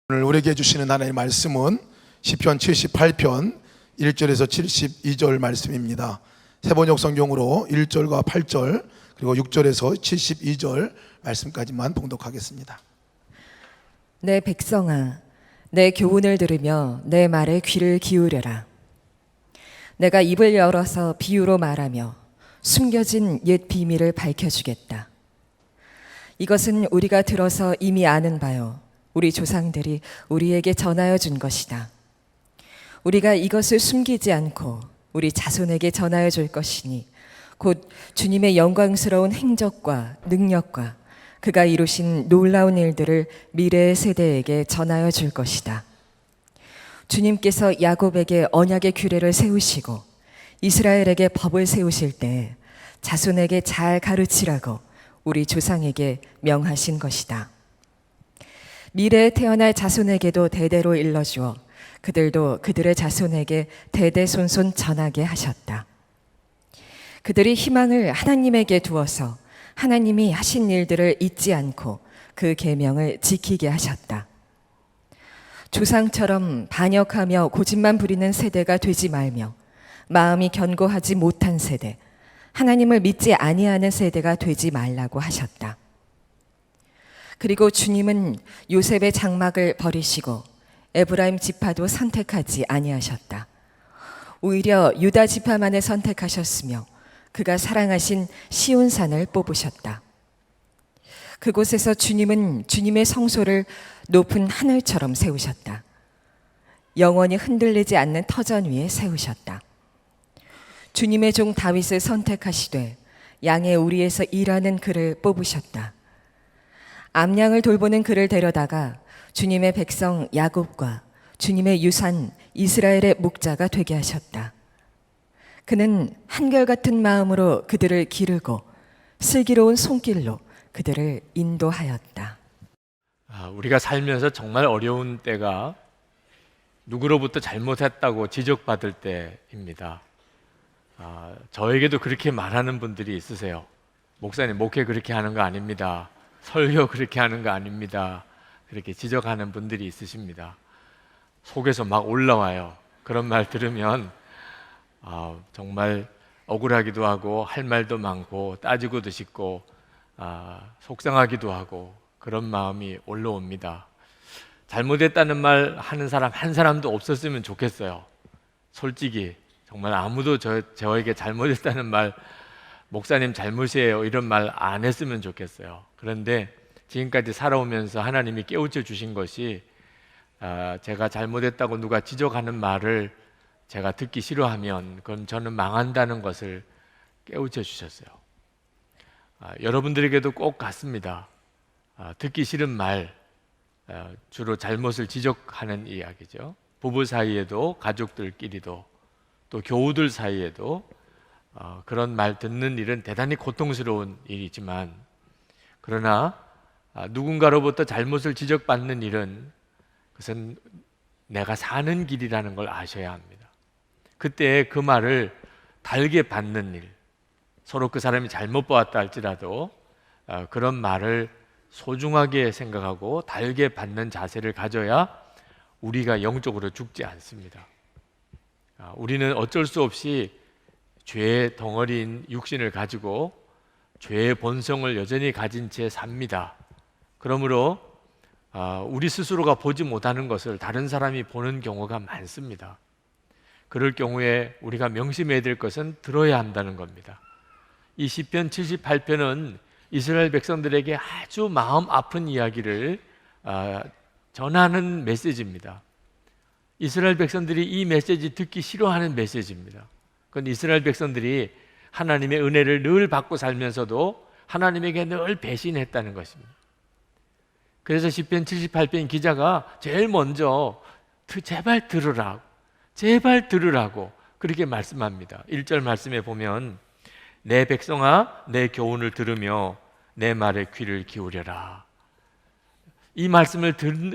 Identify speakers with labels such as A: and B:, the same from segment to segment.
A: 오늘 우리에게 주시는 하나님의 말씀은 시편 78편 1절에서 72절 말씀입니다. 세번역 성경으로 1절과 8절 그리고 6절에서 72절 말씀까지만 봉독하겠습니다.
B: 내 백성아, 내 교훈을 들으며 내 말에 귀를 기울여라. 내가 입을 열어서 비유로 말하며 숨겨진 옛 비밀을 밝혀주겠다. 이것은 우리가 들어서 이미 아는 바요, 우리 조상들이 우리에게 전하여 준 것이다. 우리가 이것을 숨기지 않고 우리 자손에게 전하여 줄 것이니 곧 주님의 영광스러운 행적과 능력과 그가 이루신 놀라운 일들을 미래의 세대에게 전하여 줄 것이다. 주님께서 야곱에게 언약의 규례를 세우시고 이스라엘에게 법을 세우실 때 자손에게 잘 가르치라고 우리 조상에게 명하신 것이다. 미래에 태어날 자손에게도 대대로 일러주어 그들도 그들의 자손에게 대대손손 전하게 하셨다. 그들이 희망을 하나님에게 두어서 하나님이 하신 일들을 잊지 않고 그 계명을 지키게 하셨다. 조상처럼 반역하며 고집만 부리는 세대가 되지 말며 마음이 견고하지 못한 세대, 하나님을 믿지 아니하는 세대가 되지 말라고 하셨다. 그리고 주님은 요셉의 장막을 버리시고 에브라임 지파도 선택하지 아니하셨다. 오히려 유다 지파만을 선택하셨으며 그가 사랑하신 시온산을 뽑으셨다. 그곳에서 주님은 주님의 성소를 높은 하늘처럼 세우셨다. 영원히 흔들리지 않는 터전 위에 세우셨다. 주님의 종 다윗을 선택하시되 양의 우리에서 일하는 그를 뽑으셨다. 암양을 돌보는 그를 데려다가 주님의 백성 야곱과 주님의 유산 이스라엘의 목자가 되게 하셨다. 그는 한결같은 마음으로 그들을 기르고 슬기로운 손길로 그들을 인도하였다.
C: 우리가 살면서 정말 어려운 때가 누구로부터 잘못했다고 지적받을 때입니다. 저에게도 그렇게 말하는 분들이 있으세요. 목사님, 목회 그렇게 하는 거 아닙니다. 설교 그렇게 하는 거 아닙니다. 그렇게 지적하는 분들이 있으십니다. 속에서 막 올라와요. 그런 말 들으면 정말 억울하기도 하고 할 말도 많고 따지고도 싶고 속상하기도 하고 그런 마음이 올라옵니다. 잘못했다는 말 하는 사람 한 사람도 없었으면 좋겠어요. 솔직히 정말 아무도 저에게 잘못했다는 말, 목사님 잘못이에요 이런 말 안 했으면 좋겠어요. 그런데 지금까지 살아오면서 하나님이 깨우쳐 주신 것이 제가 잘못했다고 누가 지적하는 말을 제가 듣기 싫어하면 그건 저는 망한다는 것을 깨우쳐 주셨어요. 여러분들에게도 꼭 같습니다. 듣기 싫은 말, 주로 잘못을 지적하는 이야기죠. 부부 사이에도 가족들끼리도 또 교우들 사이에도 그런 말 듣는 일은 대단히 고통스러운 일이지만 그러나 누군가로부터 잘못을 지적받는 일은 그것은 내가 사는 길이라는 걸 아셔야 합니다. 그때 그 말을 달게 받는 일, 서로 그 사람이 잘못 보았다 할지라도 그런 말을 소중하게 생각하고 달게 받는 자세를 가져야 우리가 영적으로 죽지 않습니다. 우리는 어쩔 수 없이 죄의 덩어리인 육신을 가지고 죄의 본성을 여전히 가진 채 삽니다. 그러므로 우리 스스로가 보지 못하는 것을 다른 사람이 보는 경우가 많습니다. 그럴 경우에 우리가 명심해야 될 것은 들어야 한다는 겁니다. 이 시편 78편은 이스라엘 백성들에게 아주 마음 아픈 이야기를 전하는 메시지입니다. 이스라엘 백성들이 이 메시지 듣기 싫어하는 메시지입니다. 그건 이스라엘 백성들이 하나님의 은혜를 늘 받고 살면서도 하나님에게 늘 배신했다는 것입니다. 그래서 시편 78편 기자가 제일 먼저 제발 들으라고 그렇게 말씀합니다. 1절 말씀에 보면 내 백성아 내 교훈을 들으며 내 말에 귀를 기울여라. 이 말씀을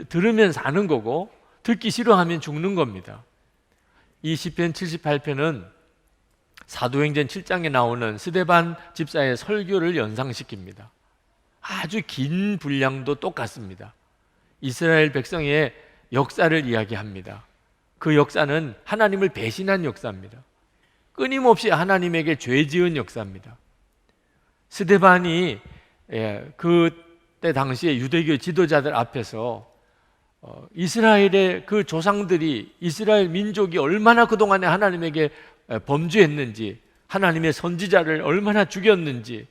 C: 들으면 사는 거고 듣기 싫어하면 죽는 겁니다. 이 시편 78편은 사도행전 7장에 나오는 스데반 집사의 설교를 연상시킵니다. 아주 긴 분량도 똑같습니다. 이스라엘 백성의 역사를 이야기합니다. 그 역사는 하나님을 배신한 역사입니다. 끊임없이 하나님에게 죄 지은 역사입니다. 스데반이 그때 당시에 유대교 지도자들 앞에서 이스라엘의 그 조상들이, 이스라엘 민족이 얼마나 그동안에 하나님에게 범죄했는지, 하나님의 선지자를 얼마나 죽였는지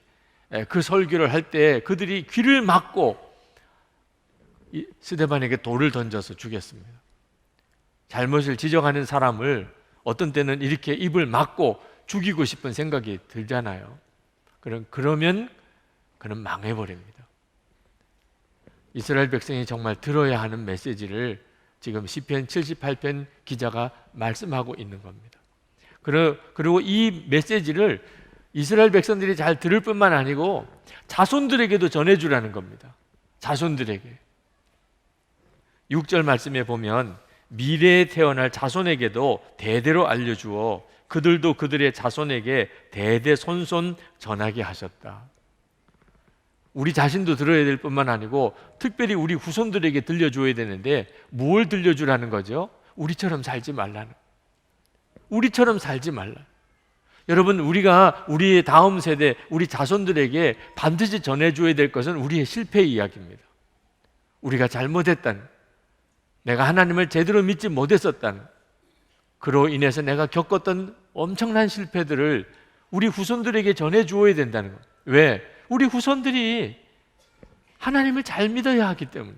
C: 그 설교를 할 때 그들이 귀를 막고 스데반에게 돌을 던져서 죽였습니다. 잘못을 지적하는 사람을 어떤 때는 이렇게 입을 막고 죽이고 싶은 생각이 들잖아요. 그러면 그는 망해버립니다. 이스라엘 백성이 정말 들어야 하는 메시지를 지금 시편 78편 기자가 말씀하고 있는 겁니다. 그리고 이 메시지를 이스라엘 백성들이 잘 들을 뿐만 아니고 자손들에게도 전해주라는 겁니다. 자손들에게. 6절 말씀에 보면 미래에 태어날 자손에게도 대대로 알려주어 그들도 그들의 자손에게 대대손손 전하게 하셨다. 우리 자신도 들어야 될 뿐만 아니고 특별히 우리 후손들에게 들려줘야 되는데 뭘 들려주라는 거죠? 우리처럼 살지 말라는. 우리처럼 살지 말라. 여러분, 우리가 우리의 다음 세대, 우리 자손들에게 반드시 전해줘야 될 것은 우리의 실패 이야기입니다. 우리가 잘못했다는, 내가 하나님을 제대로 믿지 못했었다는, 그로 인해서 내가 겪었던 엄청난 실패들을 우리 후손들에게 전해주어야 된다는 거예요. 왜? 우리 후손들이 하나님을 잘 믿어야 하기 때문에.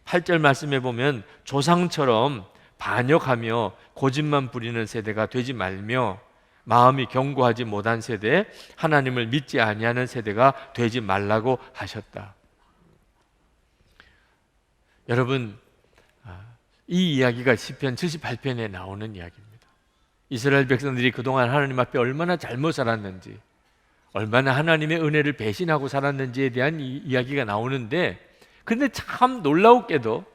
C: 8절 말씀에 보면 조상처럼 반역하며 고집만 부리는 세대가 되지 말며 마음이 견고하지 못한 세대, 하나님을 믿지 아니하는 세대가 되지 말라고 하셨다. 여러분, 이 이야기가 시편 78편에 나오는 이야기입니다. 이스라엘 백성들이 그동안 하나님 앞에 얼마나 잘못 살았는지, 얼마나 하나님의 은혜를 배신하고 살았는지에 대한 이야기가 나오는데, 그런데 참 놀라웠게도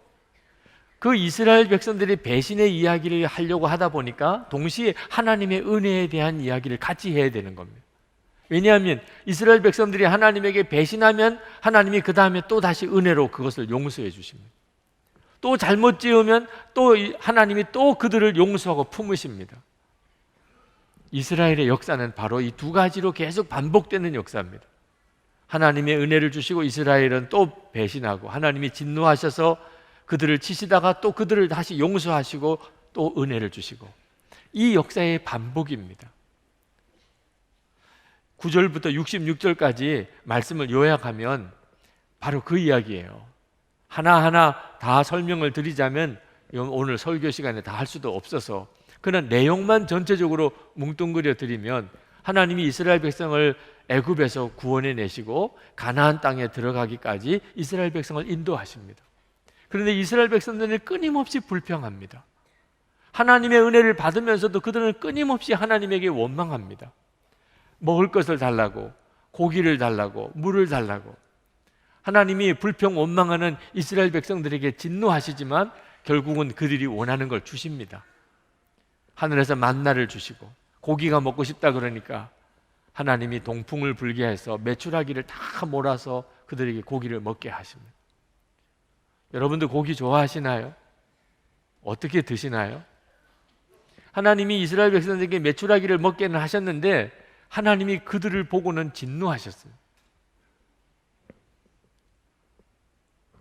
C: 그 이스라엘 백성들이 배신의 이야기를 하려고 하다 보니까 동시에 하나님의 은혜에 대한 이야기를 같이 해야 되는 겁니다. 왜냐하면 이스라엘 백성들이 하나님에게 배신하면 하나님이 그 다음에 또 다시 은혜로 그것을 용서해 주십니다. 또 잘못 지으면 또 하나님이 또 그들을 용서하고 품으십니다. 이스라엘의 역사는 바로 이 두 가지로 계속 반복되는 역사입니다. 하나님의 은혜를 주시고 이스라엘은 또 배신하고, 하나님이 진노하셔서 그들을 치시다가 또 그들을 다시 용서하시고 또 은혜를 주시고, 이 역사의 반복입니다. 9절부터 66절까지 말씀을 요약하면 바로 그 이야기예요. 하나하나 다 설명을 드리자면 오늘 설교 시간에 다 할 수도 없어서 그런 내용만 전체적으로 뭉뚱그려 드리면, 하나님이 이스라엘 백성을 애굽에서 구원해 내시고 가나안 땅에 들어가기까지 이스라엘 백성을 인도하십니다. 그런데 이스라엘 백성들은 끊임없이 불평합니다. 하나님의 은혜를 받으면서도 그들은 끊임없이 하나님에게 원망합니다. 먹을 것을 달라고, 고기를 달라고, 물을 달라고. 하나님이 불평 원망하는 이스라엘 백성들에게 진노하시지만 결국은 그들이 원하는 걸 주십니다. 하늘에서 만나를 주시고, 고기가 먹고 싶다 그러니까 하나님이 동풍을 불게 해서 메추라기를 다 몰아서 그들에게 고기를 먹게 하십니다. 여러분들 고기 좋아하시나요? 어떻게 드시나요? 하나님이 이스라엘 백성들에게 메추라기를 먹게는 하셨는데 하나님이 그들을 보고는 진노하셨어요.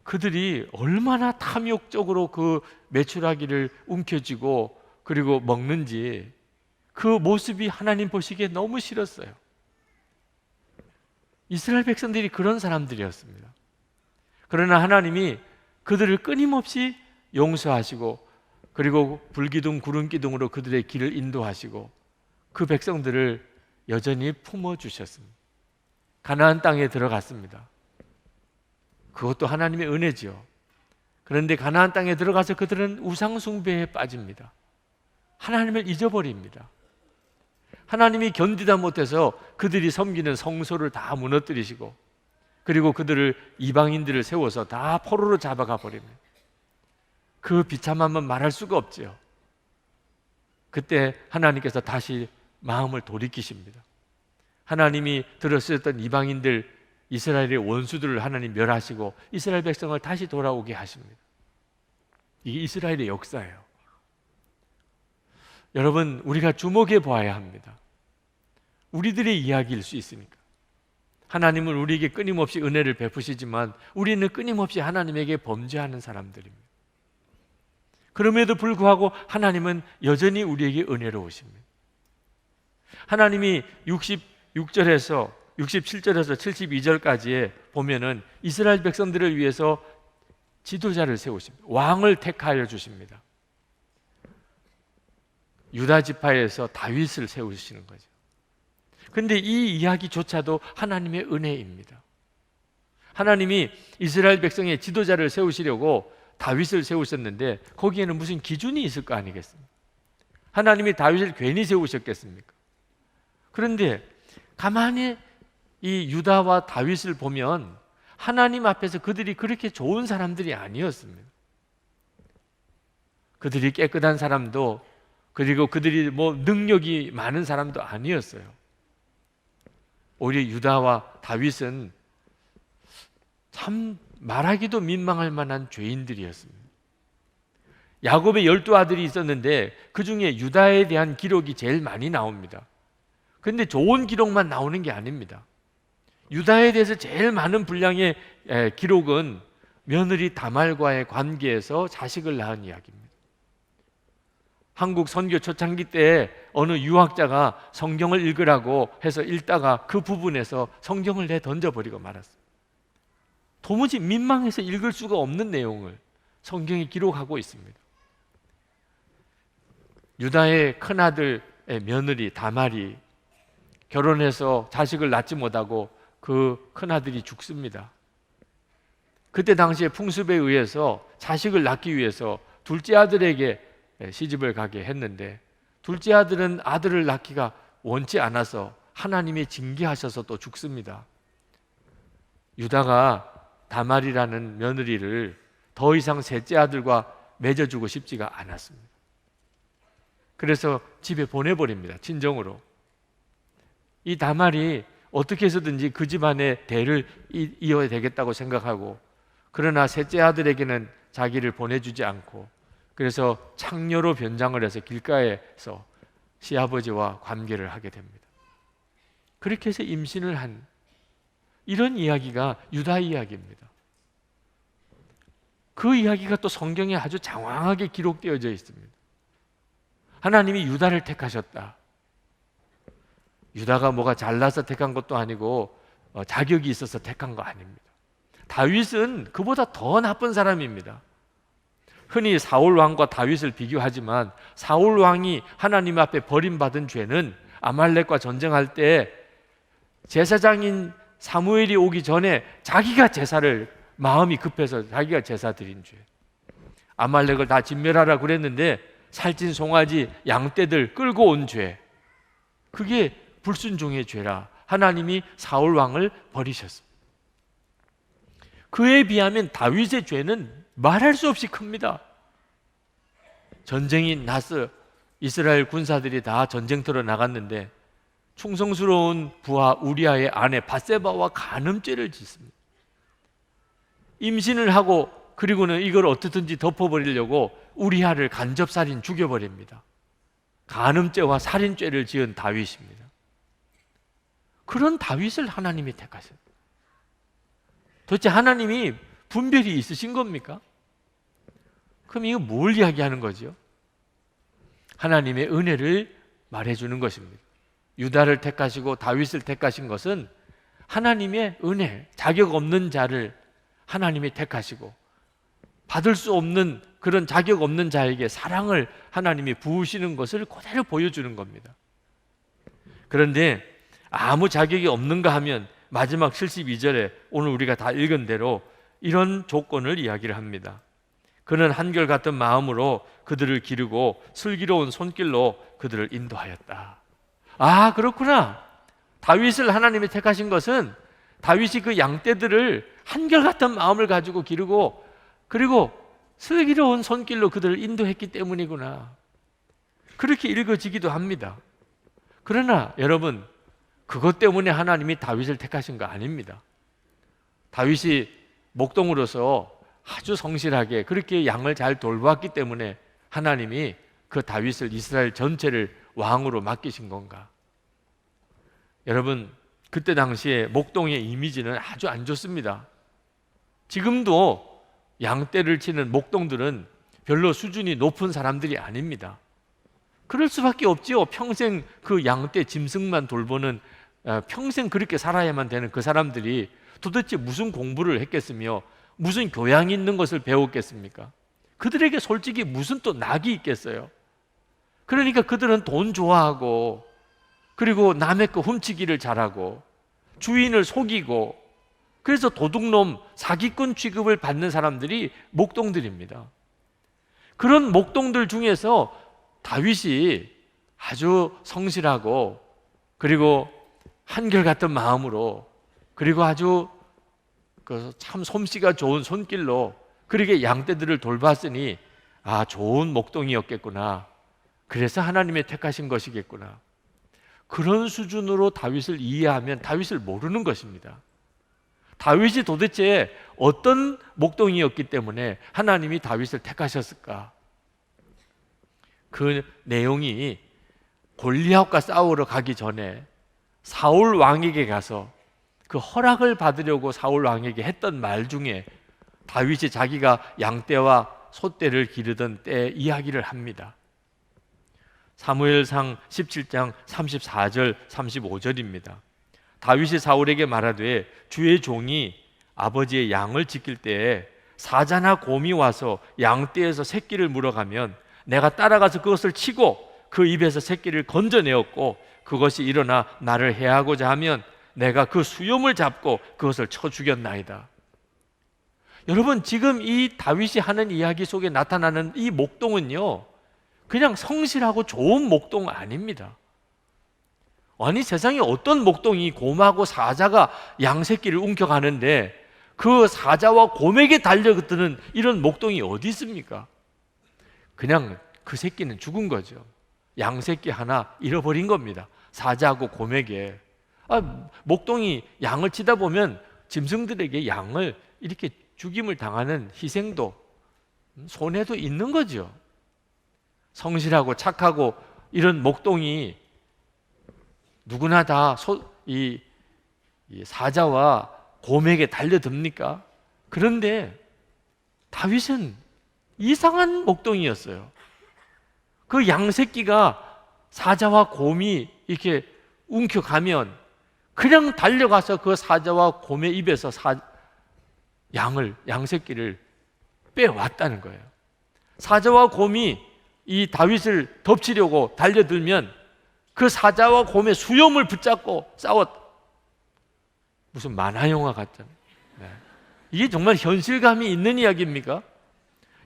C: 그들이 얼마나 탐욕적으로 그 메추라기를 움켜쥐고 그리고 먹는지, 그 모습이 하나님 보시기에 너무 싫었어요. 이스라엘 백성들이 그런 사람들이었습니다. 그러나 하나님이 그들을 끊임없이 용서하시고, 그리고 불기둥 구름기둥으로 그들의 길을 인도하시고 그 백성들을 여전히 품어주셨습니다. 가나안 땅에 들어갔습니다. 그것도 하나님의 은혜지요. 그런데 가나안 땅에 들어가서 그들은 우상 숭배에 빠집니다. 하나님을 잊어버립니다. 하나님이 견디다 못해서 그들이 섬기는 성소를 다 무너뜨리시고, 그리고 그들을, 이방인들을 세워서 다 포로로 잡아가 버립니다. 그 비참함은 말할 수가 없죠. 그때 하나님께서 다시 마음을 돌이키십니다. 하나님이 들어쓰셨던 이방인들, 이스라엘의 원수들을 하나님 멸하시고 이스라엘 백성을 다시 돌아오게 하십니다. 이게 이스라엘의 역사예요. 여러분, 우리가 주목해 보아야 합니다. 우리들의 이야기일 수 있으니까. 하나님은 우리에게 끊임없이 은혜를 베푸시지만 우리는 끊임없이 하나님에게 범죄하는 사람들입니다. 그럼에도 불구하고 하나님은 여전히 우리에게 은혜로우십니다. 하나님이 67절에서 72절까지에 보면은 이스라엘 백성들을 위해서 지도자를 세우십니다. 왕을 택하여 주십니다. 유다 지파에서 다윗을 세우시는 거죠. 근데 이 이야기조차도 하나님의 은혜입니다. 하나님이 이스라엘 백성의 지도자를 세우시려고 다윗을 세우셨는데 거기에는 무슨 기준이 있을 거 아니겠습니까? 하나님이 다윗을 괜히 세우셨겠습니까? 그런데 가만히 이 유다와 다윗을 보면 하나님 앞에서 그들이 그렇게 좋은 사람들이 아니었습니다. 그들이 깨끗한 사람도, 그리고 그들이 능력이 많은 사람도 아니었어요. 오히려 유다와 다윗은 참 말하기도 민망할 만한 죄인들이었습니다. 야곱의 12아들이 있었는데 그 중에 유다에 대한 기록이 제일 많이 나옵니다. 그런데 좋은 기록만 나오는 게 아닙니다. 유다에 대해서 제일 많은 분량의 기록은 며느리 다말과의 관계에서 자식을 낳은 이야기입니다. 한국 선교 초창기 때 어느 유학자가 성경을 읽으라고 해서 읽다가 그 부분에서 성경을 내던져버리고 말았어요. 도무지 민망해서 읽을 수가 없는 내용을 성경이 기록하고 있습니다. 유다의 큰아들의 며느리 다말이 결혼해서 자식을 낳지 못하고 그 큰아들이 죽습니다. 그때 당시에 풍습에 의해서 자식을 낳기 위해서 둘째 아들에게 시집을 가게 했는데 둘째 아들은 아들을 낳기가 원치 않아서 하나님이 징계하셔서 또 죽습니다. 유다가 다말이라는 며느리를 더 이상 셋째 아들과 맺어주고 싶지가 않았습니다. 그래서 집에 보내버립니다. 친정으로. 이 다말이 어떻게 해서든지 그 집안의 대를 이어야 되겠다고 생각하고, 그러나 셋째 아들에게는 자기를 보내주지 않고, 그래서 창녀로 변장을 해서 길가에서 시아버지와 관계를 하게 됩니다. 그렇게 해서 임신을 한 이런 이야기가 유다 이야기입니다. 그 이야기가 또 성경에 아주 장황하게 기록되어져 있습니다. 하나님이 유다를 택하셨다. 유다가 뭐가 잘나서 택한 것도 아니고 자격이 있어서 택한 거 아닙니다. 다윗은 그보다 더 나쁜 사람입니다. 흔히 사울 왕과 다윗을 비교하지만 사울 왕이 하나님 앞에 버림받은 죄는 아말렉과 전쟁할 때 제사장인 사무엘이 오기 전에 자기가 제사를, 마음이 급해서 자기가 제사 드린 죄. 아말렉을 다 진멸하라 그랬는데 살찐 송아지 양떼들 끌고 온 죄, 그게 불순종의 죄라 하나님이 사울 왕을 버리셨습니다. 그에 비하면 다윗의 죄는 말할 수 없이 큽니다. 전쟁이 나서 이스라엘 군사들이 다 전쟁터로 나갔는데 충성스러운 부하 우리아의 아내 밧세바와 간음죄를 짓습니다. 임신을 하고 그리고는 이걸 어떻든지 덮어버리려고 우리아를 간접살인 죽여버립니다. 간음죄와 살인죄를 지은 다윗입니다. 그런 다윗을 하나님이 택하셨어요. 도대체 하나님이 분별이 있으신 겁니까? 그럼 이거 뭘 이야기하는 거죠? 하나님의 은혜를 말해주는 것입니다. 유다를 택하시고 다윗을 택하신 것은 하나님의 은혜, 자격 없는 자를 하나님이 택하시고 받을 수 없는 그런 자격 없는 자에게 사랑을 하나님이 부으시는 것을 그대로 보여주는 겁니다. 그런데 아무 자격이 없는가 하면 마지막 72절에 오늘 우리가 다 읽은 대로 이런 조건을 이야기를 합니다. 그는 한결같은 마음으로 그들을 기르고 슬기로운 손길로 그들을 인도하였다. 아, 그렇구나. 다윗을 하나님이 택하신 것은 다윗이 그 양떼들을 한결같은 마음을 가지고 기르고 그리고 슬기로운 손길로 그들을 인도했기 때문이구나. 그렇게 읽어지기도 합니다. 그러나 여러분, 그것 때문에 하나님이 다윗을 택하신 거 아닙니다. 다윗이 목동으로서 아주 성실하게 그렇게 양을 잘 돌보았기 때문에 하나님이 그 다윗을 이스라엘 전체를 왕으로 맡기신 건가? 여러분, 그때 당시에 목동의 이미지는 아주 안 좋습니다. 지금도 양떼를 치는 목동들은 별로 수준이 높은 사람들이 아닙니다. 그럴 수밖에 없지요. 평생 그 양떼 짐승만 돌보는, 평생 그렇게 살아야만 되는 그 사람들이 도대체 무슨 공부를 했겠으며 무슨 교양이 있는 것을 배웠겠습니까? 그들에게 솔직히 무슨 또 낙이 있겠어요? 그러니까 그들은 돈 좋아하고, 그리고 남의 거 훔치기를 잘하고, 주인을 속이고, 그래서 도둑놈, 사기꾼 취급을 받는 사람들이 목동들입니다. 그런 목동들 중에서 다윗이 아주 성실하고, 그리고 한결같은 마음으로, 그리고 아주 참 솜씨가 좋은 손길로 그렇게 양떼들을 돌봤으니 좋은 목동이었겠구나. 그래서 하나님의 택하신 것이겠구나. 그런 수준으로 다윗을 이해하면 다윗을 모르는 것입니다. 다윗이 도대체 어떤 목동이었기 때문에 하나님이 다윗을 택하셨을까? 그 내용이 골리앗과 싸우러 가기 전에 사울 왕에게 가서 그 허락을 받으려고 사울 왕에게 했던 말 중에 다윗이 자기가 양떼와 소떼를 기르던 때 이야기를 합니다. 사무엘상 17장 34절 35절입니다. 다윗이 사울에게 말하되 주의 종이 아버지의 양을 지킬 때에 사자나 곰이 와서 양떼에서 새끼를 물어가면 내가 따라가서 그것을 치고 그 입에서 새끼를 건져내었고 그것이 일어나 나를 해하고자 하면 내가 그 수염을 잡고 그것을 쳐 죽였나이다. 여러분, 지금 이 다윗이 하는 이야기 속에 나타나는 이 목동은요, 그냥 성실하고 좋은 목동 아닙니다. 아니, 세상에 어떤 목동이 곰하고 사자가 양새끼를 움켜가는데 그 사자와 곰에게 달려드는 이런 목동이 어디 있습니까? 그냥 그 새끼는 죽은 거죠. 양새끼 하나 잃어버린 겁니다. 사자하고 곰에게. 목동이 양을 치다 보면 짐승들에게 양을 이렇게 죽임을 당하는 희생도, 손해도 있는 거죠. 성실하고 착하고 이런 목동이 누구나 다 이 사자와 곰에게 달려듭니까? 그런데 다윗은 이상한 목동이었어요. 그 양새끼가 사자와 곰이 이렇게 움켜가면 그냥 달려가서 그 사자와 곰의 입에서 양새끼를 빼왔다는 거예요. 사자와 곰이 이 다윗을 덮치려고 달려들면 그 사자와 곰의 수염을 붙잡고 무슨 만화 영화 같잖아요. 이게 정말 현실감이 있는 이야기입니까?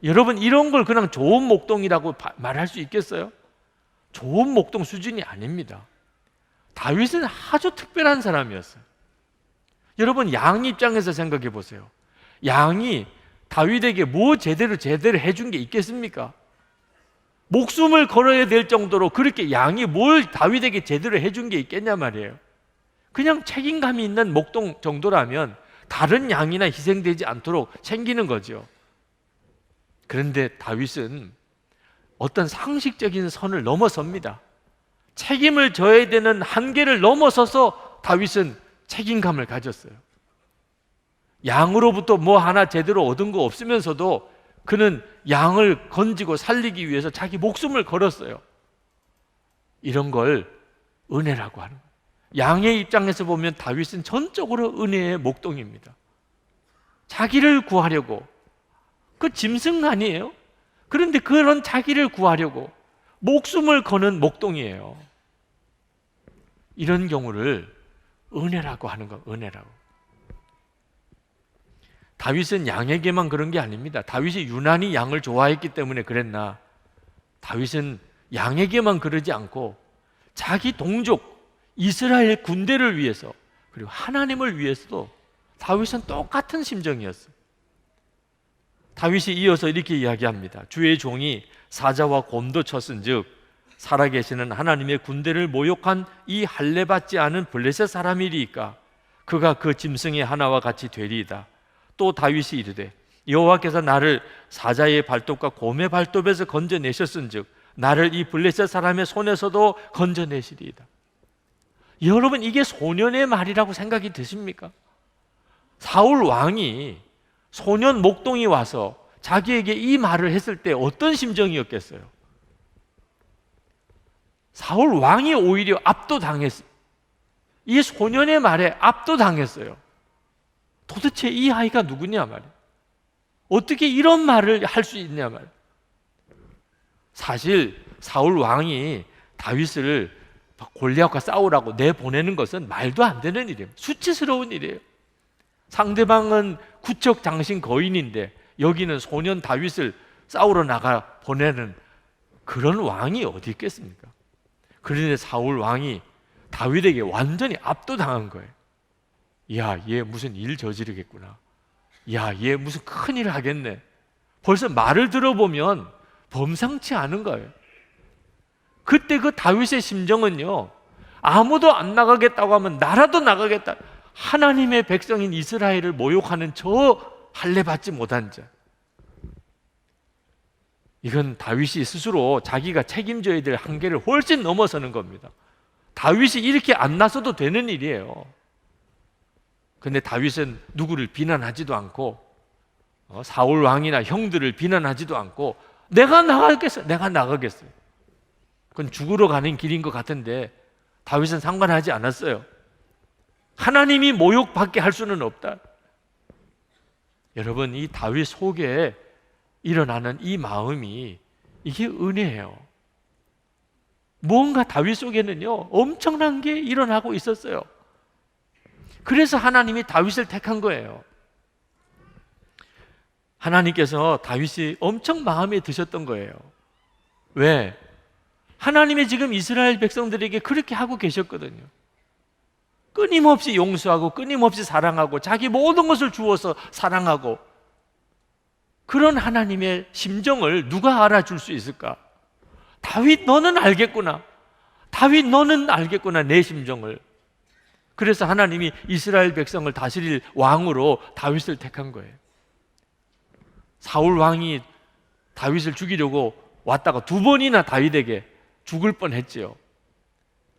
C: 여러분, 이런 걸 그냥 좋은 목동이라고 말할 수 있겠어요? 좋은 목동 수준이 아닙니다. 다윗은 아주 특별한 사람이었어요. 여러분, 양 입장에서 생각해 보세요. 양이 다윗에게 뭐 제대로 해준 게 있겠습니까? 목숨을 걸어야 될 정도로 그렇게 양이 뭘 다윗에게 제대로 해준 게 있겠냐 말이에요. 그냥 책임감이 있는 목동 정도라면 다른 양이나 희생되지 않도록 챙기는 거죠. 그런데 다윗은 어떤 상식적인 선을 넘어섭니다. 책임을 져야 되는 한계를 넘어서서 다윗은 책임감을 가졌어요. 양으로부터 뭐 하나 제대로 얻은 거 없으면서도 그는 양을 건지고 살리기 위해서 자기 목숨을 걸었어요. 이런 걸 은혜라고 하는 거예요. 양의 입장에서 보면 다윗은 전적으로 은혜의 목동입니다. 자기를 구하려고, 그 짐승 아니에요? 그런데 그런 자기를 구하려고 목숨을 거는 목동이에요. 이런 경우를 은혜라고 하는 거, 은혜라고. 다윗은 양에게만 그런 게 아닙니다. 다윗이 유난히 양을 좋아했기 때문에 그랬나? 다윗은 양에게만 그러지 않고 자기 동족 이스라엘 군대를 위해서, 그리고 하나님을 위해서도 다윗은 똑같은 심정이었어요. 다윗이 이어서 이렇게 이야기합니다. 주의 종이 사자와 곰도 쳤은즉 살아계시는 하나님의 군대를 모욕한 이 할례받지 않은 블레셋 사람이리이까? 그가 그 짐승의 하나와 같이 되리이다. 또 다윗이 이르되 여호와께서 나를 사자의 발톱과 곰의 발톱에서 건져내셨은즉 나를 이 블레셋 사람의 손에서도 건져내시리이다. 여러분, 이게 소년의 말이라고 생각이 드십니까? 사울 왕이 소년 목동이 와서 자기에게 이 말을 했을 때 어떤 심정이었겠어요? 사울 왕이 오히려 압도당했어요. 이 소년의 말에 압도당했어요. 도대체 이 아이가 누구냐 말이에요. 어떻게 이런 말을 할 수 있냐 말이에요. 사실 사울 왕이 다윗을 골리앗과 싸우라고 내보내는 것은 말도 안 되는 일이에요. 수치스러운 일이에요. 상대방은 구척 장신 거인인데 여기는 소년 다윗을 싸우러 나가 보내는 그런 왕이 어디 있겠습니까? 그런데 사울 왕이 다윗에게 완전히 압도당한 거예요. 야, 얘 무슨 일 저지르겠구나. 야, 얘 무슨 큰일 하겠네. 벌써 말을 들어보면 범상치 않은 거예요. 그때 그 다윗의 심정은요, 아무도 안 나가겠다고 하면 나라도 나가겠다. 하나님의 백성인 이스라엘을 모욕하는 저 할례 받지 못한 자. 이건 다윗이 스스로 자기가 책임져야 될 한계를 훨씬 넘어서는 겁니다. 다윗이 이렇게 안 나서도 되는 일이에요. 근데 다윗은 누구를 비난하지도 않고 사울 왕이나 형들을 비난하지도 않고 내가 나가겠어요. 그건 죽으러 가는 길인 것 같은데 다윗은 상관하지 않았어요. 하나님이 모욕받게 할 수는 없다. 여러분, 이 다윗 속에 일어나는 이 마음이 이게 은혜예요. 뭔가 다윗 속에는요 엄청난 게 일어나고 있었어요. 그래서 하나님이 다윗을 택한 거예요. 하나님께서 다윗이 엄청 마음에 드셨던 거예요. 왜? 하나님이 지금 이스라엘 백성들에게 그렇게 하고 계셨거든요. 끊임없이 용서하고 끊임없이 사랑하고 자기 모든 것을 주어서 사랑하고, 그런 하나님의 심정을 누가 알아줄 수 있을까? 다윗 너는 알겠구나. 다윗 너는 알겠구나, 내 심정을. 그래서 하나님이 이스라엘 백성을 다스릴 왕으로 다윗을 택한 거예요. 사울 왕이 다윗을 죽이려고 왔다가 두 번이나 다윗에게 죽을 뻔했지요.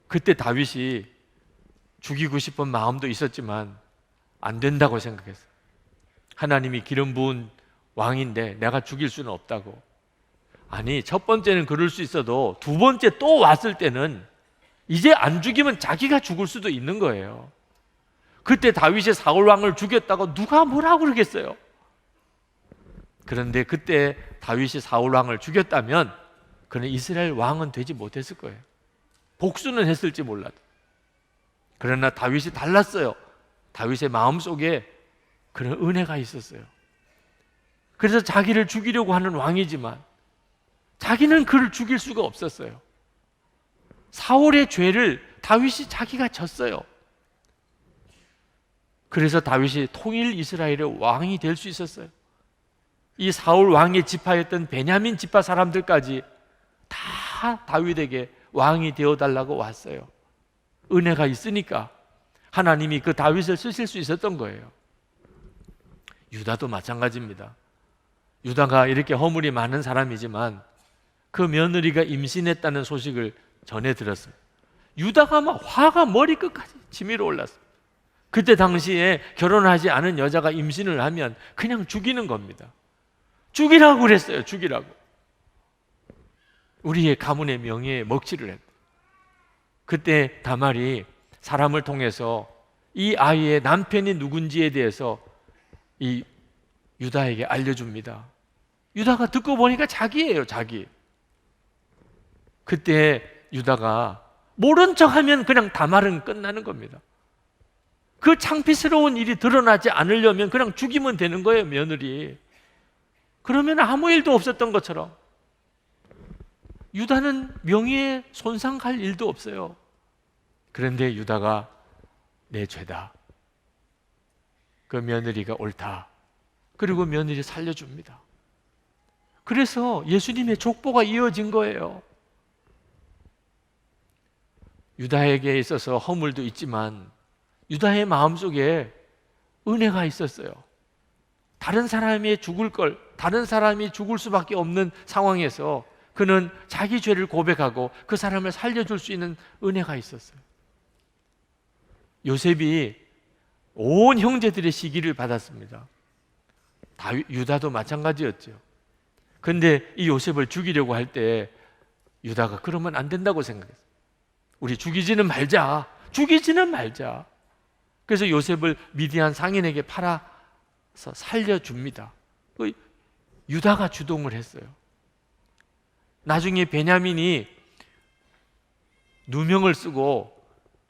C: 그때 다윗이 죽이고 싶은 마음도 있었지만 안 된다고 생각했어요. 하나님이 기름 부은 왕인데 내가 죽일 수는 없다고. 아니, 첫 번째는 그럴 수 있어도 두 번째 또 왔을 때는 이제 안 죽이면 자기가 죽을 수도 있는 거예요. 그때 다윗이 사울 왕을 죽였다고 누가 뭐라고 그러겠어요? 그런데 그때 다윗이 사울 왕을 죽였다면 그는 이스라엘 왕은 되지 못했을 거예요. 복수는 했을지 몰라도. 그러나 다윗이 달랐어요. 다윗의 마음속에 그런 은혜가 있었어요. 그래서 자기를 죽이려고 하는 왕이지만 자기는 그를 죽일 수가 없었어요. 사울의 죄를 다윗이 자기가 졌어요. 그래서 다윗이 통일 이스라엘의 왕이 될 수 있었어요. 이 사울 왕의 지파였던 베냐민 지파 사람들까지 다 다윗에게 왕이 되어달라고 왔어요. 은혜가 있으니까 하나님이 그 다윗을 쓰실 수 있었던 거예요. 유다도 마찬가지입니다. 유다가 이렇게 허물이 많은 사람이지만 그 며느리가 임신했다는 소식을 전해 들었어요. 유다가 막 화가 머리끝까지 치밀어 올랐어요. 그때 당시에 결혼하지 않은 여자가 임신을 하면 그냥 죽이는 겁니다. 죽이라고 그랬어요. 죽이라고. 우리의 가문의 명예에 먹칠을 했다. 그때 다말이 사람을 통해서 이 아이의 남편이 누군지에 대해서 이 유다에게 알려줍니다. 유다가 듣고 보니까 자기예요, 자기. 그때 유다가 모른 척하면 그냥 다말은 끝나는 겁니다. 그 창피스러운 일이 드러나지 않으려면 그냥 죽이면 되는 거예요, 며느리. 그러면 아무 일도 없었던 것처럼. 유다는 명예에 손상 갈 일도 없어요. 그런데 유다가 내 죄다. 그 며느리가 옳다. 그리고 며느리 살려줍니다. 그래서 예수님의 족보가 이어진 거예요. 유다에게 있어서 허물도 있지만 유다의 마음속에 은혜가 있었어요. 다른 사람이 죽을 걸, 다른 사람이 죽을 수밖에 없는 상황에서 그는 자기 죄를 고백하고 그 사람을 살려줄 수 있는 은혜가 있었어요. 요셉이 온 형제들의 시기를 받았습니다. 유다도 마찬가지였죠. 그런데 이 요셉을 죽이려고 할 때 유다가 그러면 안 된다고 생각했어요. 우리 죽이지는 말자. 그래서 요셉을 미디안 상인에게 팔아서 살려줍니다. 유다가 주동을 했어요. 나중에 베냐민이 누명을 쓰고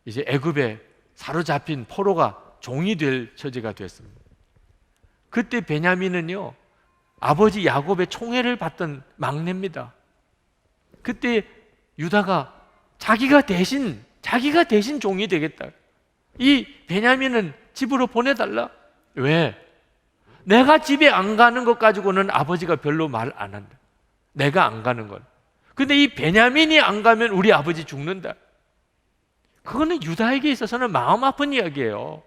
C: 이제 애굽에 사로잡힌 포로가 종이 될 처지가 됐습니다. 그때 베냐민은요, 아버지 야곱의 총애를 받던 막내입니다. 그때 유다가 자기가 대신 종이 되겠다. 이 베냐민은 집으로 보내달라. 왜? 내가 집에 안 가는 것 가지고는 아버지가 별로 말 안 한다. 내가 안 가는 건. 근데 이 베냐민이 안 가면 우리 아버지 죽는다. 그거는 유다에게 있어서는 마음 아픈 이야기예요.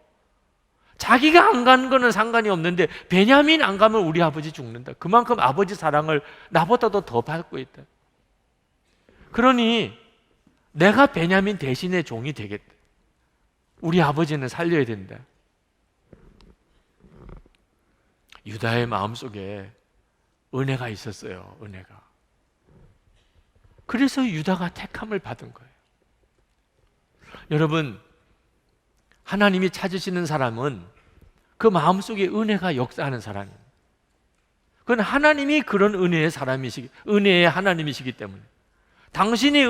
C: 자기가 안 가는 거는 상관이 없는데 베냐민 안 가면 우리 아버지 죽는다. 그만큼 아버지 사랑을 나보다도 더 받고 있다. 그러니 내가 베냐민 대신의 종이 되겠다. 우리 아버지는 살려야 된다. 유다의 마음속에 은혜가 있었어요. 은혜가. 그래서 유다가 택함을 받은 거예요. 여러분, 하나님이 찾으시는 사람은 그 마음속에 은혜가 역사하는 사람입니다. 그건 하나님이 그런 은혜의 하나님이시기 때문에 당신이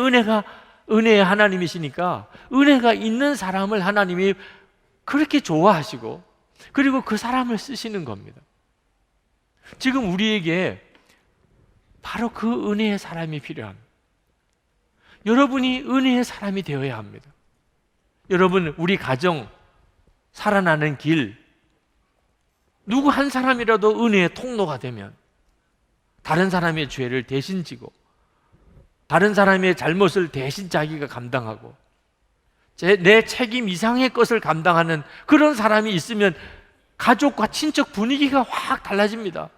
C: 은혜의 하나님이시니까 은혜가 있는 사람을 하나님이 그렇게 좋아하시고 그리고 그 사람을 쓰시는 겁니다. 지금 우리에게 바로 그 은혜의 사람이 필요합니다. 여러분이 은혜의 사람이 되어야 합니다. 여러분, 우리 가정 살아나는 길, 누구 한 사람이라도 은혜의 통로가 되면 다른 사람의 죄를 대신 지고 다른 사람의 잘못을 대신 자기가 감당하고 내 책임 이상의 것을 감당하는 그런 사람이 있으면 가족과 친척 분위기가 확 달라집니다.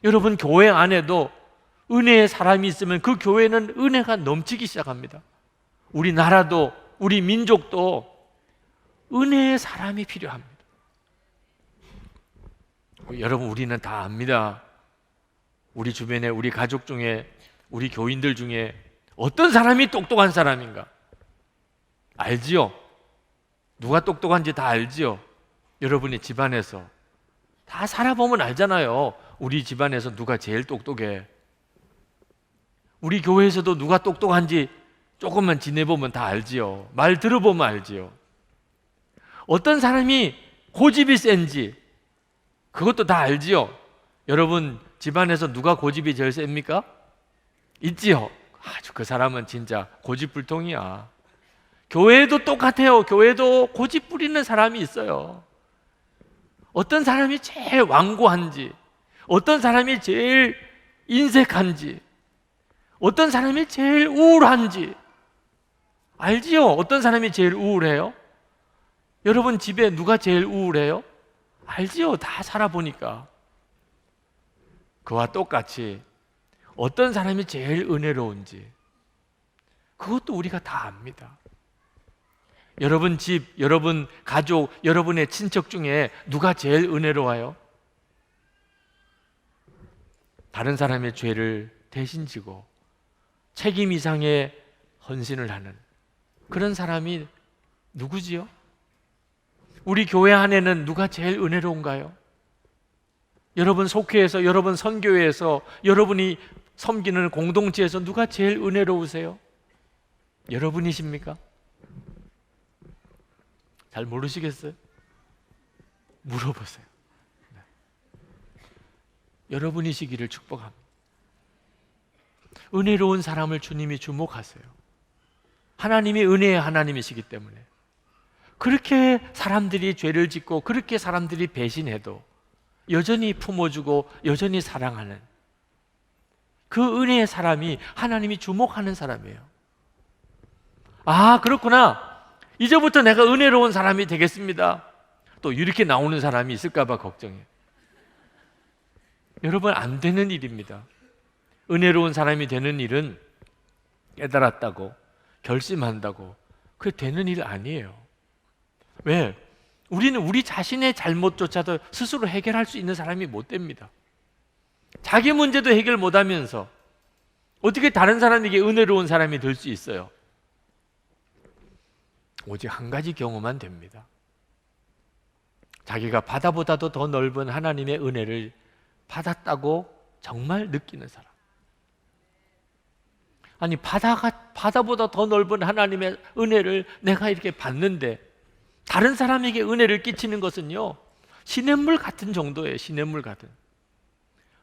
C: 여러분, 교회 안에도 은혜의 사람이 있으면 그 교회는 은혜가 넘치기 시작합니다. 우리나라도 우리 민족도 은혜의 사람이 필요합니다. 여러분, 우리는 다 압니다. 우리 주변에 우리 가족 중에 우리 교인들 중에 어떤 사람이 똑똑한 사람인가? 알지요? 누가 똑똑한지 다 알지요? 여러분의 집안에서 다 살아보면 알잖아요. 우리 집안에서 누가 제일 똑똑해? 우리 교회에서도 누가 똑똑한지 조금만 지내보면 다 알지요. 말 들어보면 알지요. 어떤 사람이 고집이 센지 그것도 다 알지요. 여러분, 집안에서 누가 고집이 제일 셉니까? 있지요. 아주 그 사람은 진짜 고집불통이야. 교회도 똑같아요. 교회도 고집 부리는 사람이 있어요. 어떤 사람이 제일 완고한지, 어떤 사람이 제일 인색한지, 어떤 사람이 제일 우울한지 알지요? 어떤 사람이 제일 우울해요? 여러분 집에 누가 제일 우울해요? 알지요? 다 살아보니까. 그와 똑같이 어떤 사람이 제일 은혜로운지 그것도 우리가 다 압니다. 여러분 집, 여러분 가족, 여러분의 친척 중에 누가 제일 은혜로워요? 다른 사람의 죄를 대신 지고 책임 이상의 헌신을 하는 그런 사람이 누구지요? 우리 교회 안에는 누가 제일 은혜로운가요? 여러분 속회에서, 여러분 선교회에서, 여러분이 섬기는 공동체에서 누가 제일 은혜로우세요? 여러분이십니까? 잘 모르시겠어요? 물어보세요. 네. 여러분이시기를 축복합니다. 은혜로운 사람을 주님이 주목하세요. 하나님이 은혜의 하나님이시기 때문에 그렇게 사람들이 죄를 짓고 그렇게 사람들이 배신해도 여전히 품어주고 여전히 사랑하는 그 은혜의 사람이 하나님이 주목하는 사람이에요. 아, 그렇구나. 이제부터 내가 은혜로운 사람이 되겠습니다. 또 이렇게 나오는 사람이 있을까 봐 걱정해요. 여러분, 안 되는 일입니다. 은혜로운 사람이 되는 일은 깨달았다고 결심한다고 그게 되는 일 아니에요. 왜? 우리는 우리 자신의 잘못조차도 스스로 해결할 수 있는 사람이 못 됩니다. 자기 문제도 해결 못하면서 어떻게 다른 사람에게 은혜로운 사람이 될 수 있어요? 오직 한 가지 경우만 됩니다. 자기가 바다보다도 더 넓은 하나님의 은혜를 받았다고 정말 느끼는 사람. 아니, 바다보다 더 넓은 하나님의 은혜를 내가 이렇게 받는데 다른 사람에게 은혜를 끼치는 것은요, 시냇물 같은 정도예요. 시냇물 같은.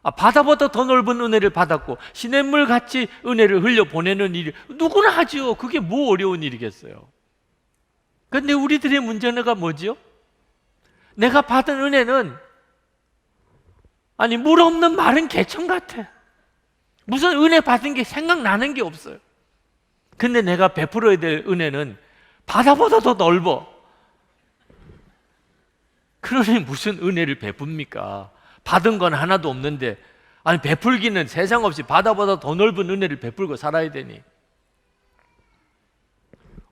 C: 바다보다 더 넓은 은혜를 받았고 시냇물 같이 은혜를 흘려 보내는 일이 누구나 하지요. 그게 뭐 어려운 일이겠어요. 그런데 우리들의 문제는 뭐지요? 내가 받은 은혜는 아니, 물 없는 마른 개천 같아. 무슨 은혜 받은 게 생각나는 게 없어요. 근데 내가 베풀어야 될 은혜는 바다보다 더 넓어. 그러니 무슨 은혜를 베풉니까? 받은 건 하나도 없는데, 아니, 베풀기는 세상 없이 바다보다 더 넓은 은혜를 베풀고 살아야 되니.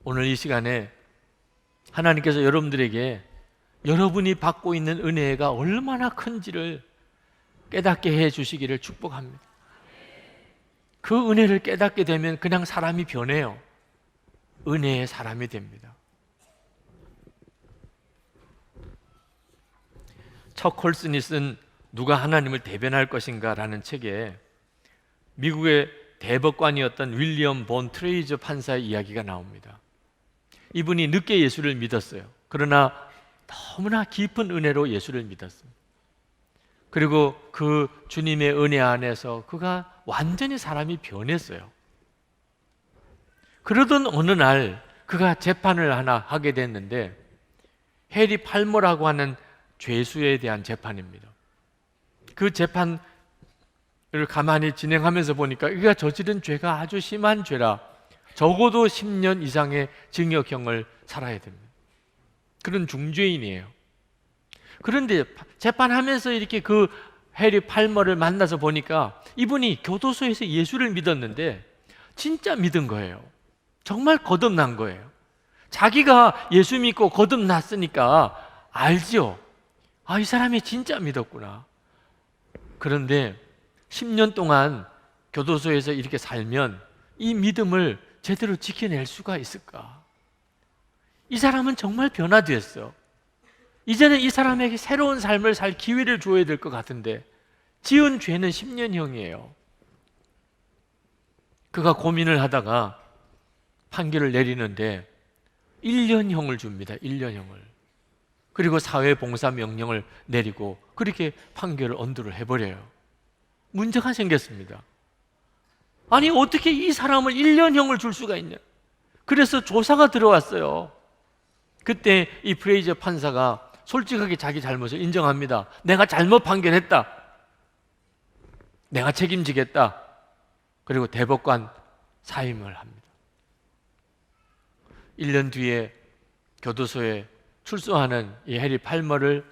C: 오늘 이 시간에 하나님께서 여러분들에게 여러분이 받고 있는 은혜가 얼마나 큰지를 깨닫게 해 주시기를 축복합니다. 그 은혜를 깨닫게 되면 그냥 사람이 변해요. 은혜의 사람이 됩니다. 척 콜슨이 쓴 누가 하나님을 대변할 것인가 라는 책에 미국의 대법관이었던 윌리엄 본 트레이저 판사의 이야기가 나옵니다. 이분이 늦게 예수를 믿었어요. 그러나 너무나 깊은 은혜로 예수를 믿었습니다. 그리고 그 주님의 은혜 안에서 그가 완전히 사람이 변했어요. 그러던 어느 날 그가 재판을 하나 하게 됐는데, 해리 팔머라고 하는 죄수에 대한 재판입니다. 그 재판을 가만히 진행하면서 보니까 그가 저지른 죄가 아주 심한 죄라 적어도 10년 이상의 징역형을 살아야 됩니다. 그런 중죄인이에요. 그런데 재판하면서 이렇게 그 해리 팔머를 만나서 보니까 이분이 교도소에서 예수를 믿었는데 진짜 믿은 거예요. 정말 거듭난 거예요. 자기가 예수 믿고 거듭났으니까 알죠. 이 사람이 진짜 믿었구나. 그런데 10년 동안 교도소에서 이렇게 살면 이 믿음을 제대로 지켜낼 수가 있을까? 이 사람은 정말 변화되었어. 이제는 이 사람에게 새로운 삶을 살 기회를 줘야 될 것 같은데 지은 죄는 10년형이에요. 그가 고민을 하다가 판결을 내리는데 1년형을 줍니다. 1년형을. 그리고 사회봉사 명령을 내리고 그렇게 판결을 언도를 해버려요. 문제가 생겼습니다. 아니, 어떻게 이 사람을 1년형을 줄 수가 있냐? 그래서 조사가 들어왔어요. 그때 이 프레이저 판사가 솔직하게 자기 잘못을 인정합니다. 내가 잘못 판결했다. 내가 책임지겠다. 그리고 대법관 사임을 합니다. 1년 뒤에 교도소에 출소하는 이 해리 팔머를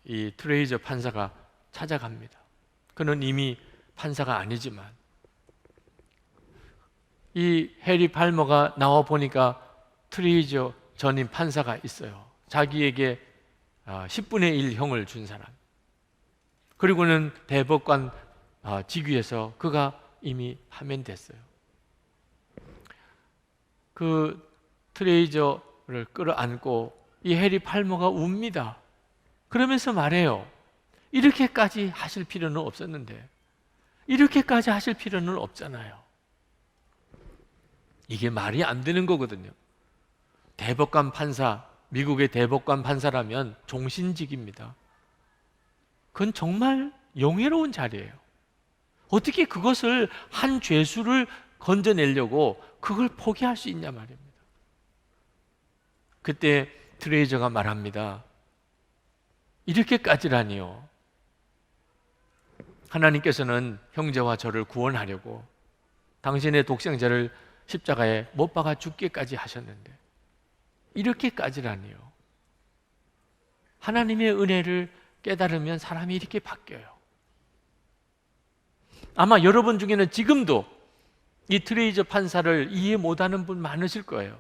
C: 이 트레이저 판사가 찾아갑니다. 그는 이미 판사가 아니지만 이 해리 팔머가 나와 보니까 트레이저 전임 판사가 있어요. 자기에게 10분의 1 형을 준 사람. 그리고는 대법관 직위에서 그가 이미 하면됐어요. 그 트레이저를 끌어안고 이 해리 팔머가 웁니다. 그러면서 말해요. 이렇게까지 하실 필요는 없었는데, 이렇게까지 하실 필요는 없잖아요. 이게 말이 안 되는 거거든요. 대법관 판사, 미국의 대법관 판사라면 종신직입니다. 그건 정말 영예로운 자리예요. 어떻게 그것을 한 죄수를 건져내려고 그걸 포기할 수 있냐 말입니다. 그때 트레이저가 말합니다. 이렇게까지라니요. 하나님께서는 형제와 저를 구원하려고 당신의 독생자를 십자가에 못 박아 죽기까지 하셨는데 이렇게까지라니요. 하나님의 은혜를 깨달으면 사람이 이렇게 바뀌어요. 아마 여러분 중에는 지금도 이 트레이저 판사를 이해 못하는 분 많으실 거예요.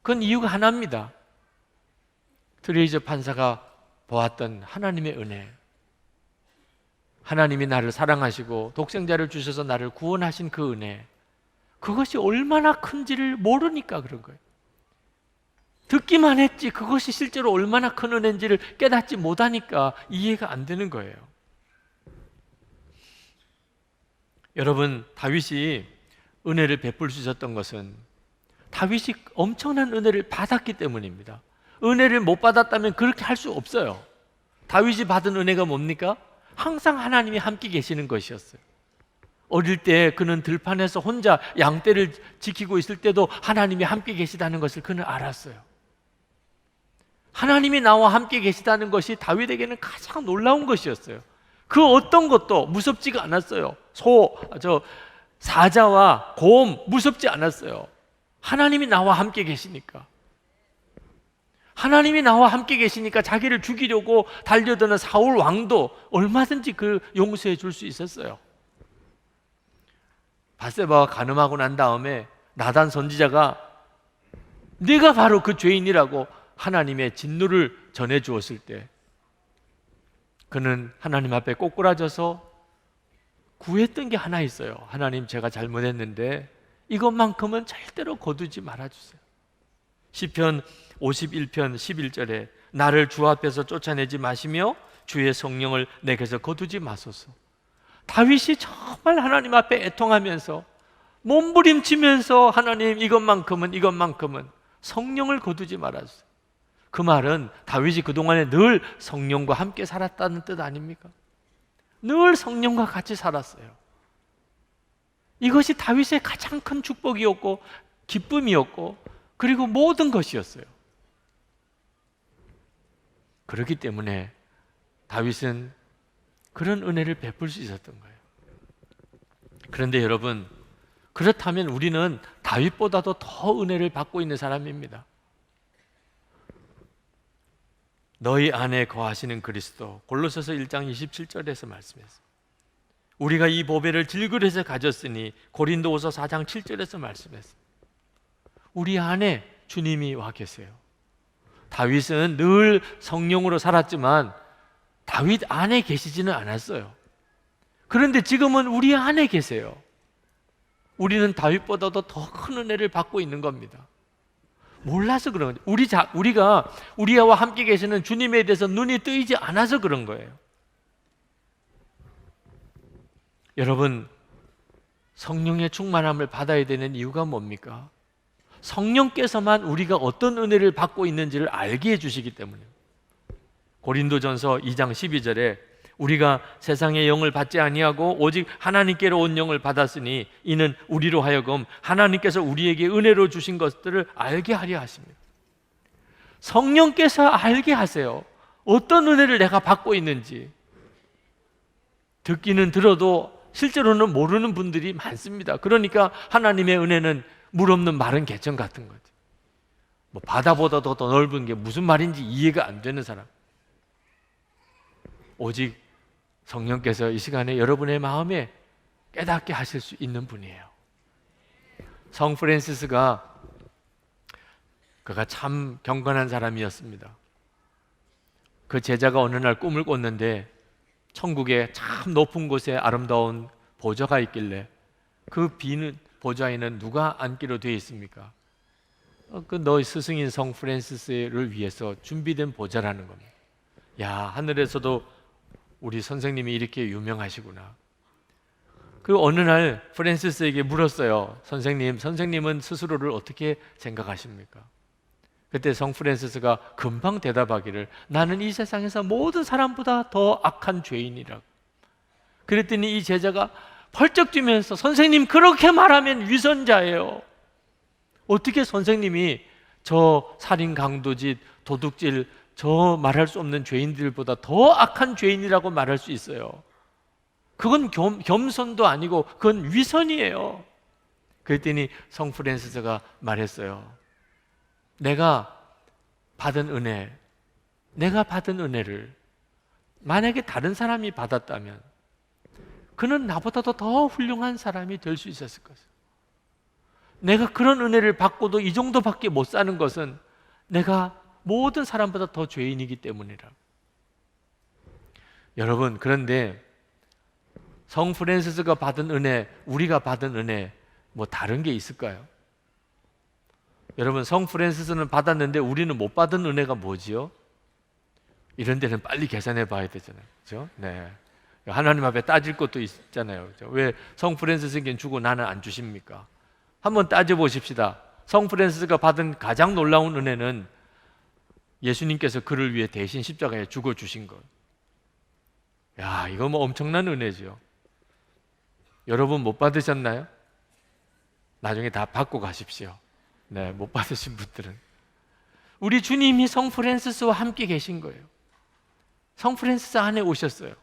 C: 그건 이유가 하나입니다. 트레이저 판사가 보았던 하나님의 은혜, 하나님이 나를 사랑하시고 독생자를 주셔서 나를 구원하신 그 은혜, 그것이 얼마나 큰지를 모르니까 그런 거예요. 듣기만 했지 그것이 실제로 얼마나 큰 은혜인지를 깨닫지 못하니까 이해가 안 되는 거예요. 여러분, 다윗이 은혜를 베풀 수 있었던 것은 다윗이 엄청난 은혜를 받았기 때문입니다. 은혜를 못 받았다면 그렇게 할 수 없어요. 다윗이 받은 은혜가 뭡니까? 항상 하나님이 함께 계시는 것이었어요. 어릴 때 그는 들판에서 혼자 양떼를 지키고 있을 때도 하나님이 함께 계시다는 것을 그는 알았어요. 하나님이 나와 함께 계시다는 것이 다윗에게는 가장 놀라운 것이었어요. 그 어떤 것도 무섭지가 않았어요. 사자와 곰 무섭지 않았어요. 하나님이 나와 함께 계시니까. 하나님이 나와 함께 계시니까 자기를 죽이려고 달려드는 사울 왕도 얼마든지 그 용서해 줄 수 있었어요. 밧세바가 간음하고 난 다음에 나단 선지자가 네가 바로 그 죄인이라고 하나님의 진노를 전해 주었을 때 그는 하나님 앞에 꼬꾸라져서 구했던 게 하나 있어요. 하나님, 제가 잘못했는데 이것만큼은 절대로 거두지 말아주세요. 시편 51편 11절에 나를 주 앞에서 쫓아내지 마시며 주의 성령을 내게서 거두지 마소서. 다윗이 정말 하나님 앞에 애통하면서 몸부림치면서 하나님, 이것만큼은 성령을 거두지 말아주세요. 그 말은 다윗이 그동안에 늘 성령과 함께 살았다는 뜻 아닙니까? 늘 성령과 같이 살았어요. 이것이 다윗의 가장 큰 축복이었고 기쁨이었고 그리고 모든 것이었어요. 그렇기 때문에 다윗은 그런 은혜를 베풀 수 있었던 거예요. 그런데 여러분, 그렇다면 우리는 다윗보다도 더 은혜를 받고 있는 사람입니다. 너희 안에 거하시는 그리스도, 골로새서 1장 27절에서 말씀했어요. 우리가 이 보배를 질그릇에 가졌으니, 고린도후서 4장 7절에서 말씀했어요. 우리 안에 주님이 와 계세요. 다윗은 늘 성령으로 살았지만 다윗 안에 계시지는 않았어요. 그런데 지금은 우리 안에 계세요. 우리는 다윗보다도 더 큰 은혜를 받고 있는 겁니다. 몰라서 그런 거예요. 우리가 우리와 함께 계시는 주님에 대해서 눈이 뜨이지 않아서 그런 거예요. 여러분, 성령의 충만함을 받아야 되는 이유가 뭡니까? 성령께서만 우리가 어떤 은혜를 받고 있는지를 알게 해주시기 때문이에요. 고린도전서 2장 12절에 우리가 세상의 영을 받지 아니하고 오직 하나님께로 온 영을 받았으니 이는 우리로 하여금 하나님께서 우리에게 은혜로 주신 것들을 알게 하려 하십니다. 성령께서 알게 하세요. 어떤 은혜를 내가 받고 있는지. 듣기는 들어도 실제로는 모르는 분들이 많습니다. 그러니까 하나님의 은혜는 물 없는 마른 개천 같은 거죠. 뭐 바다보다도 더 넓은 게 무슨 말인지 이해가 안 되는 사람. 오직 성령께서 이 시간에 여러분의 마음에 깨닫게 하실 수 있는 분이에요. 성 프랜시스가 그가 참 경건한 사람이었습니다. 그 제자가 어느 날 꿈을 꿨는데 천국에 참 높은 곳에 아름다운 보좌가 있길래 그 비는 보좌에는 누가 앉기로 되어 있습니까? 그 너희 스승인 성 프랜시스를 위해서 준비된 보좌라는 겁니다. 야, 하늘에서도 우리 선생님이 이렇게 유명하시구나. 그 어느 날 프랜시스에게 물었어요. 선생님은 스스로를 어떻게 생각하십니까? 그때 성 프랜시스가 금방 대답하기를 나는 이 세상에서 모든 사람보다 더 악한 죄인이라고. 그랬더니 이 제자가 펄쩍 뛰면서 선생님 그렇게 말하면 위선자예요. 어떻게 선생님이 저 살인 강도짓 도둑질 저 말할 수 없는 죄인들보다 더 악한 죄인이라고 말할 수 있어요? 그건 겸손도 아니고 그건 위선이에요. 그랬더니 성 프랜시스가 말했어요. 내가 받은 은혜를 만약에 다른 사람이 받았다면 그는 나보다도 더 훌륭한 사람이 될 수 있었을 것이에요. 내가 그런 은혜를 받고도 이 정도밖에 못 사는 것은 내가 모든 사람보다 더 죄인이기 때문이라. 여러분, 그런데 성 프란시스가 받은 은혜, 우리가 받은 은혜 뭐 다른 게 있을까요? 여러분, 성 프란시스는 받았는데 우리는 못 받은 은혜가 뭐지요? 이런 데는 빨리 계산해 봐야 되잖아요. 그렇죠? 네. 하나님 앞에 따질 것도 있잖아요. 그렇죠? 왜 성 프란시스에겐 주고 나는 안 주십니까? 한번 따져 보십시다. 성 프란시스가 받은 가장 놀라운 은혜는 예수님께서 그를 위해 대신 십자가에 죽어 주신 것. 야, 이거 뭐 엄청난 은혜죠. 여러분 못 받으셨나요? 나중에 다 받고 가십시오. 네, 못 받으신 분들은. 우리 주님이 성 프란시스와 함께 계신 거예요. 성 프란시스 안에 오셨어요.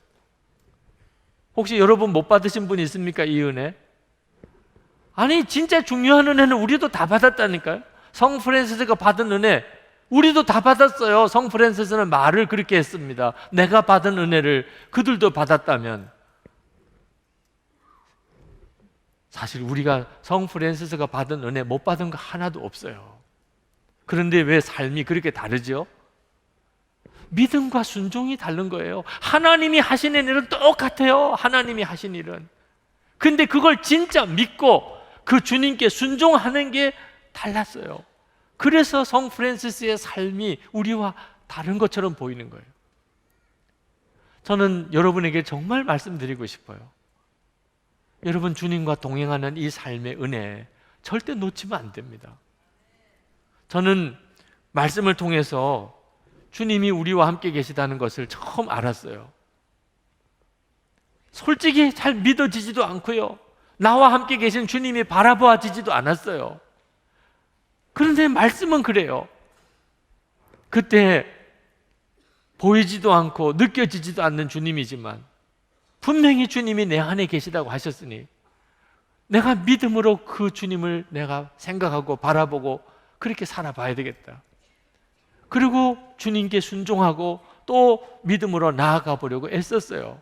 C: 혹시 여러분 못 받으신 분 있습니까? 이 은혜? 아니, 진짜 중요한 은혜는 우리도 다 받았다니까요. 성 프란시스가 받은 은혜 우리도 다 받았어요. 성 프란시스는 말을 그렇게 했습니다. 내가 받은 은혜를 그들도 받았다면, 사실 우리가 성 프란시스가 받은 은혜 못 받은 거 하나도 없어요. 그런데 왜 삶이 그렇게 다르죠? 믿음과 순종이 다른 거예요. 하나님이 하신 일은 똑같아요. 하나님이 하신 일은. 근데 그걸 진짜 믿고 그 주님께 순종하는 게 달랐어요. 그래서 성 프란시스의 삶이 우리와 다른 것처럼 보이는 거예요. 저는 여러분에게 정말 말씀드리고 싶어요. 여러분, 주님과 동행하는 이 삶의 은혜 절대 놓치면 안 됩니다. 저는 말씀을 통해서 주님이 우리와 함께 계시다는 것을 처음 알았어요. 솔직히 잘 믿어지지도 않고요. 나와 함께 계신 주님이 바라보아지지도 않았어요. 그런데 말씀은 그래요. 그때 보이지도 않고 느껴지지도 않는 주님이지만 분명히 주님이 내 안에 계시다고 하셨으니 내가 믿음으로 그 주님을 내가 생각하고 바라보고 그렇게 살아봐야 되겠다. 그리고 주님께 순종하고 또 믿음으로 나아가 보려고 애썼어요.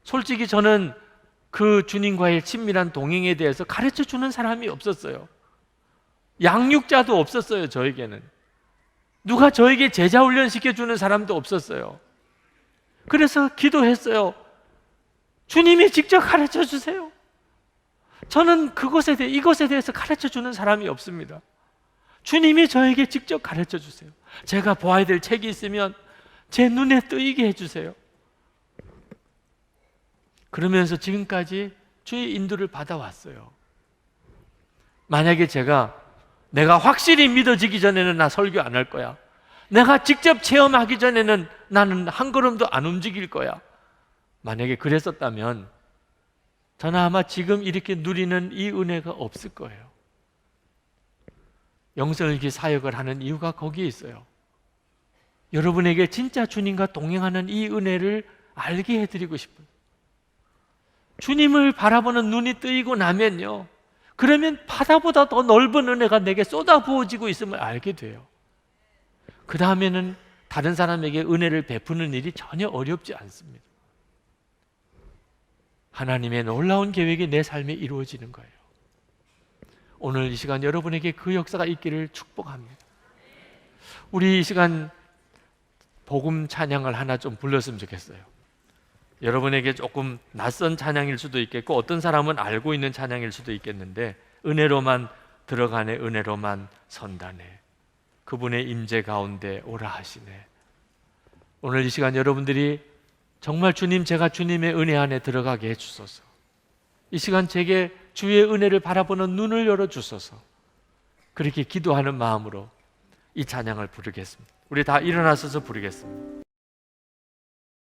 C: 솔직히 저는 그 주님과의 친밀한 동행에 대해서 가르쳐 주는 사람이 없었어요. 양육자도 없었어요. 저에게는 누가 저에게 제자 훈련 시켜주는 사람도 없었어요. 그래서 기도했어요. 주님이 직접 가르쳐 주세요. 저는 이것에 대해서 가르쳐 주는 사람이 없습니다. 주님이 저에게 직접 가르쳐 주세요. 제가 보아야 될 책이 있으면 제 눈에 뜨이게 해주세요. 그러면서 지금까지 주의 인도를 받아왔어요. 만약에 내가 확실히 믿어지기 전에는 나 설교 안 할 거야. 내가 직접 체험하기 전에는 나는 한 걸음도 안 움직일 거야. 만약에 그랬었다면 저는 아마 지금 이렇게 누리는 이 은혜가 없을 거예요. 영성일기 사역을 하는 이유가 거기에 있어요. 여러분에게 진짜 주님과 동행하는 이 은혜를 알게 해드리고 싶어요. 주님을 바라보는 눈이 뜨이고 나면요, 그러면 바다보다 더 넓은 은혜가 내게 쏟아부어지고 있음을 알게 돼요. 그 다음에는 다른 사람에게 은혜를 베푸는 일이 전혀 어렵지 않습니다. 하나님의 놀라운 계획이 내 삶에 이루어지는 거예요. 오늘 이 시간 여러분에게 그 역사가 있기를 축복합니다. 우리 이 시간 복음 찬양을 하나 좀 불렀으면 좋겠어요. 여러분에게 조금 낯선 찬양일 수도 있겠고 어떤 사람은 알고 있는 찬양일 수도 있겠는데, 은혜로만 들어가네, 은혜로만 선다네, 그분의 임재 가운데 오라 하시네. 오늘 이 시간 여러분들이 정말 주님, 제가 주님의 은혜 안에 들어가게 해주소서. 이 시간 제게 주의 은혜를 바라보는 눈을 열어주소서. 그렇게 기도하는 마음으로 이 찬양을 부르겠습니다. 우리 다 일어나서서 부르겠습니다.